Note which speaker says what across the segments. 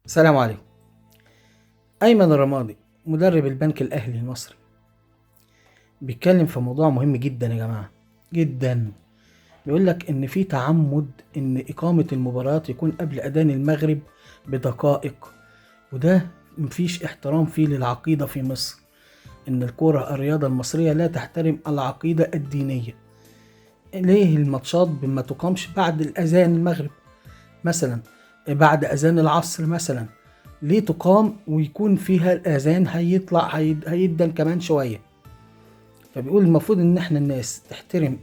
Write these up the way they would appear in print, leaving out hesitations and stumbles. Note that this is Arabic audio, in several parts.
Speaker 1: السلام عليكم. أيمن الرمادي مدرب البنك الأهلي المصري بيتكلم في موضوع مهم جدا يا جماعة، جدا. بيقول لك إن في تعمد إن إقامة المباريات يكون قبل أذان المغرب بدقائق، وده مفيش احترام فيه للعقيدة في مصر. إن الكرة الرياضة المصرية لا تحترم العقيدة الدينية. ليه الماتشات ما تقامش بعد الأذان المغرب مثلا، بعد أذان العصر مثلا؟ ليه تقام ويكون فيها الأذان هيدن كمان شوية؟ فبيقول المفروض إن احنا الناس تحترم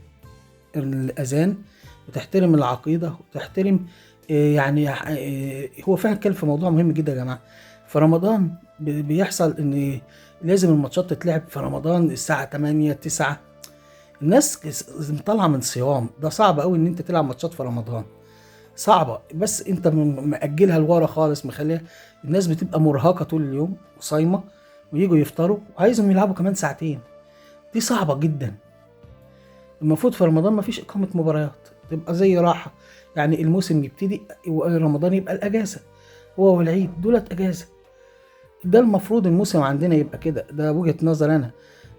Speaker 1: الأذان وتحترم العقيدة وتحترم هو فعلا كان في موضوع مهم جدا يا جماعة. في رمضان بيحصل إن لازم الماتشات تتلعب في رمضان الساعة 8 9. الناس طالعة من صيام، ده صعب قوي إن أنت تلعب ماتشات في رمضان، صعبة. بس انت مأجلها لورا خالص، مخليها الناس بتبقى مرهقة طول اليوم صايمة، ويجوا يفطروا وعايزهم يلعبوا كمان ساعتين. دي صعبة جدا. المفروض في رمضان مفيش إقامة مباريات، تبقى زي راحة. يعني الموسم يبتدي ورمضان يبقى الأجازة، هو والعيد دولت أجازة. ده المفروض الموسم عندنا يبقى كده، ده وجهة نظر أنا.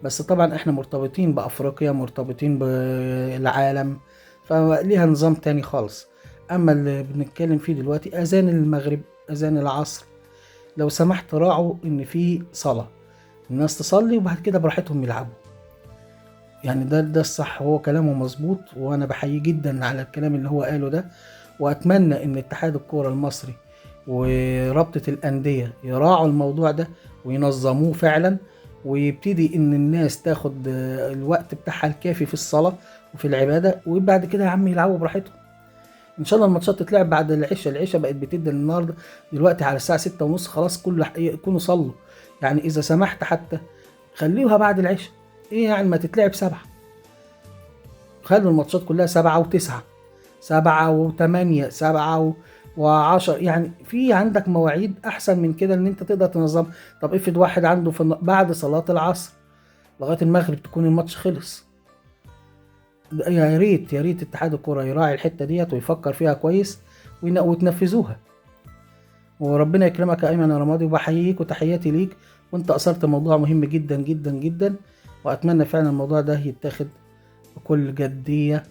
Speaker 1: بس طبعا احنا مرتبطين بأفريقيا، مرتبطين بالعالم، فليها نظام تاني خالص. اما اللي بنتكلم فيه دلوقتي اذان المغرب، اذان العصر، لو سمحت راعوا ان في صلاة، الناس تصلي وبعد كده براحتهم يلعبوا. يعني ده الصح، هو كلامه مظبوط، وانا بحييه جدا على الكلام اللي هو قاله ده. واتمنى ان اتحاد الكورة المصري ورابطة الأندية يراعوا الموضوع ده وينظموه فعلا، ويبتدي ان الناس تاخد الوقت بتاعها الكافي في الصلاة وفي العبادة، وبعد كده يا عم يلعبوا براحتهم. ان شاء الله الماتشات تتلعب بعد العشاء بقت بتبدا النهارده دلوقتي على الساعة 6:30، خلاص كل يكونوا صلوا. يعني اذا سمحت حتى خليوها بعد العشاء. ايه يعني ما تتلعب 7؟ خلوا الماتشات كلها 7 و9، 7 و8، 7 و10. يعني في عندك مواعيد احسن من كده ان انت تقدر تنظم. طب افرض واحد عنده بعد صلاة العصر لغاية المغرب تكون الماتش خلص. يا ريت اتحاد الكرة يراعي الحتة ديت ويفكر فيها كويس وتنفذوها. وربنا يكرمك يا ايمن يا رمادي، وبحييك وتحياتي ليك. وانت اثرت موضوع مهم جدا جدا جدا، واتمنى فعلا الموضوع ده يتاخد بكل جدية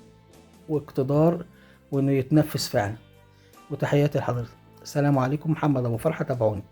Speaker 1: واقتدار، وانه يتنفذ فعلا. وتحياتي لحضرتك. السلام عليكم. محمد ابو فرحة، تابعوني.